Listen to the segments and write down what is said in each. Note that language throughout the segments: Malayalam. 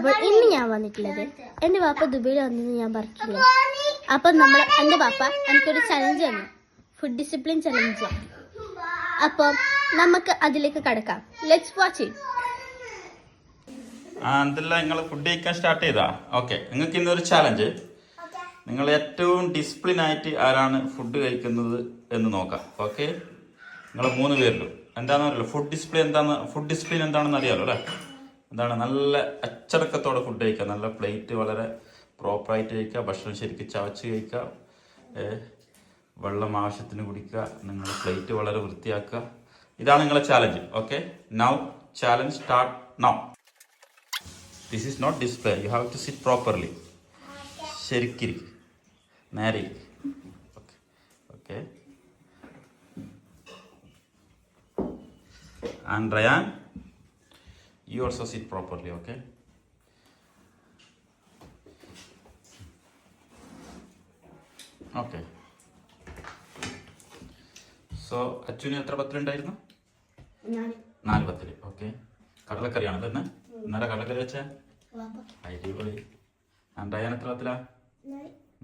അപ്പോൾ ഇന്ന് ഞാൻ വന്നിട്ടുള്ളത് എൻ്റെ പാപ്പ ദുബൈയിൽ വന്നെന്ന് ഞാൻ പറഞ്ഞിട്ടില്ല. അപ്പം എൻ്റെ പാപ്പ എനിക്കൊരു ചലഞ്ച് ആണ്, ഫുഡ് ഡിസിപ്ലിൻ ചലഞ്ച്. അപ്പം നമുക്ക് അതിലേക്ക് കടക്കാം. Let's watch it. എന്തെല്ലാം നിങ്ങൾ ഫുഡ് കഴിക്കാൻ സ്റ്റാർട്ട് ചെയ്താ? ഓക്കെ, നിങ്ങൾക്ക് ഇന്നൊരു ചാലഞ്ച്. നിങ്ങൾ ഏറ്റവും ഡിസിപ്ലിൻ ആയിട്ട് ആരാണ് ഫുഡ് കഴിക്കുന്നത് എന്ന് നോക്കാം. ഓക്കെ, നിങ്ങൾ 3 പേരിലും എന്താണെന്ന് അറിയാലോ ഫുഡ് ഡിസിപ്ലിൻ എന്താണെന്ന് അറിയാലോ അല്ലേ? എന്താണ് നല്ല അച്ചടക്കത്തോടെ ഫുഡ് കഴിക്കുക, നല്ല പ്ലേറ്റ് വളരെ പ്രോപ്പറായിട്ട് കഴിക്കുക, ഭക്ഷണം ശരിക്കും ചവച്ച് കഴിക്കുക, വെള്ളം ആവശ്യത്തിന് കുടിക്കുക, നിങ്ങൾ പ്ലേറ്റ് വളരെ വൃത്തിയാക്കുക. ഇതാണ് നിങ്ങളെ challenge. Okay, now challenge start now. This is not display, you have to sit properly. ശരിക്കിരിക്കും, നേരെ okay. Okay, and Ryan, you also sit properly. Okay, okay. So അച്ഛന് എത്ര പത്തിലുണ്ടായിരുന്നു? 4 പത്തില്. ഓക്കെ, കടലക്കറിയാണല്ലോ ഇന്ന്. ഇന്നലെ കടലക്കറി വെച്ച അടിപൊളി. ആൻഡ് റയാൻ എത്ര പത്തിലാ?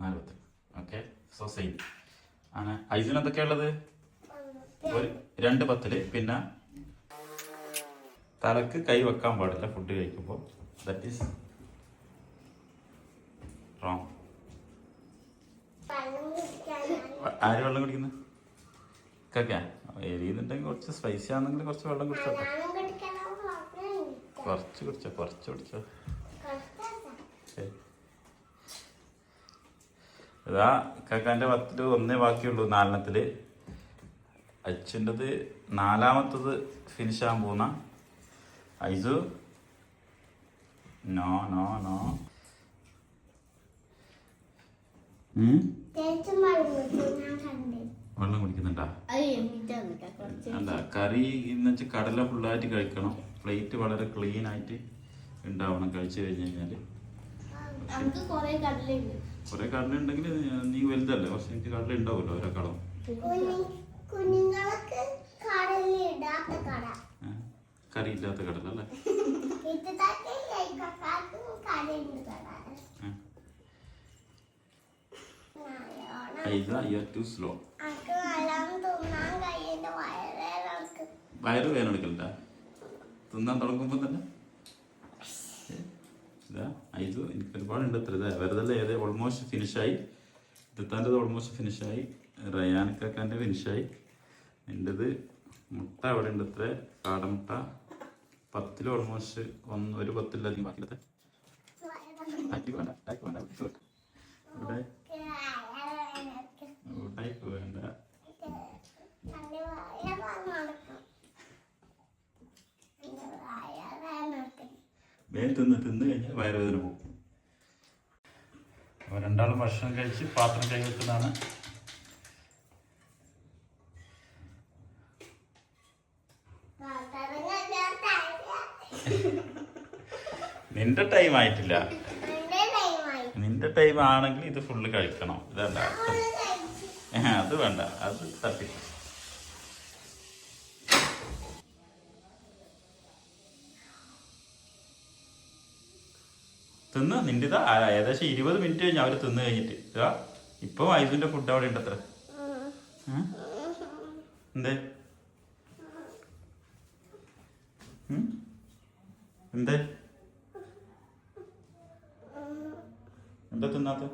4 പത്തിൽ. ഓക്കെ, സോ സെയിം ആണ്. ഐസിന് എന്തൊക്കെയാ ഉള്ളത്? 2 പത്തില്. പിന്നെ തലക്ക് കൈ വെക്കാൻ പാടില്ല ഫുഡ് കഴിക്കുമ്പോൾ. That is wrong. ആര് വെള്ളം കുടിക്കുന്നത്? കേൾക്കാ എരിയുന്നുണ്ടെങ്കിൽ കുറച്ച് സ്പൈസി ആണെങ്കിൽ കുറച്ച് വെള്ളം കുടിച്ചോട്ടെ. കുറച്ച് കുടിച്ചോ. ഇതാ കാക്കാൻ്റെ 10 1 ബാക്കിയുള്ളൂ 4 അച്ഛൻ്റെത് 4ാമത്തത് ഫിനിഷ് ആകാൻ പോകുന്ന. ഐസു നോ. വെള്ളം കുടിക്കുന്നുണ്ടാ? അല്ല, കറി എന്ന് വെച്ചാൽ കടല ഫുള്ളായിട്ട് കഴിക്കണം. പ്ലേറ്റ് വളരെ ക്ലീൻ ആയിട്ട് ഉണ്ടാവണം കഴിച്ചു കഴിഞ്ഞ് കഴിഞ്ഞാല്. കുറെ കടല ഉണ്ടെങ്കിൽ നീ വലുതല്ലേ, പക്ഷെ എനിക്ക് കടല ഉണ്ടാവുമല്ലോ ഒരാക്കളം. കറി ഇല്ലാത്ത കടല അല്ലേ? Too slow. വയറ് വേദന എടുക്കണ്ട തിന്നാൻ തുടങ്ങുമ്പോ തന്നെ. ഇതാ ഐസു, എനിക്ക് ഒരുപാടുണ്ട് അത്ര. ഇതാ വെറുതെ ഓൾമോസ്റ്റ് ഫിനിഷായി. ഇത്താൻ്റെ ഓൾമോസ്റ്റ് ഫിനിഷായി. റയാനക്കാൻ്റെ ഫിനിഷായി. എൻ്റെത് മുട്ട അവിടെ ഉണ്ട് അത്ര. കാടമുട്ട 10 ഓൾമോസ്റ്റ് 1 10ലധികം ബാക്കിയില്ലത്തെ. വേണ്ട വേഗം തിന്ന് കഴിഞ്ഞാൽ വയറുവേദന പോകും. അപ്പോൾ 2 ഭക്ഷണം കഴിച്ച് പാത്രം കൈ വെക്കുന്നതാണ്. നിന്റെ ടൈം ആയിട്ടില്ല. നിന്റെ ടൈം ആണെങ്കിൽ ഇത് ഫുള്ള് കഴിക്കണം. ഇതല്ല, അത് വേണ്ട, അത് തപ്പി. തിന്ന് നിന്റെ ഇതാ ഏകദേശം 20 മിനിറ്റ് കഴിഞ്ഞ് അവര് തിന്ന് കഴിഞ്ഞിട്ട്. ഇതാ ഇപ്പൊ ഐസുവിന്റെ ഫുഡ് അവിടെ ഉണ്ടത്ര. എന്തേ എന്താ തിന്നാത്ത?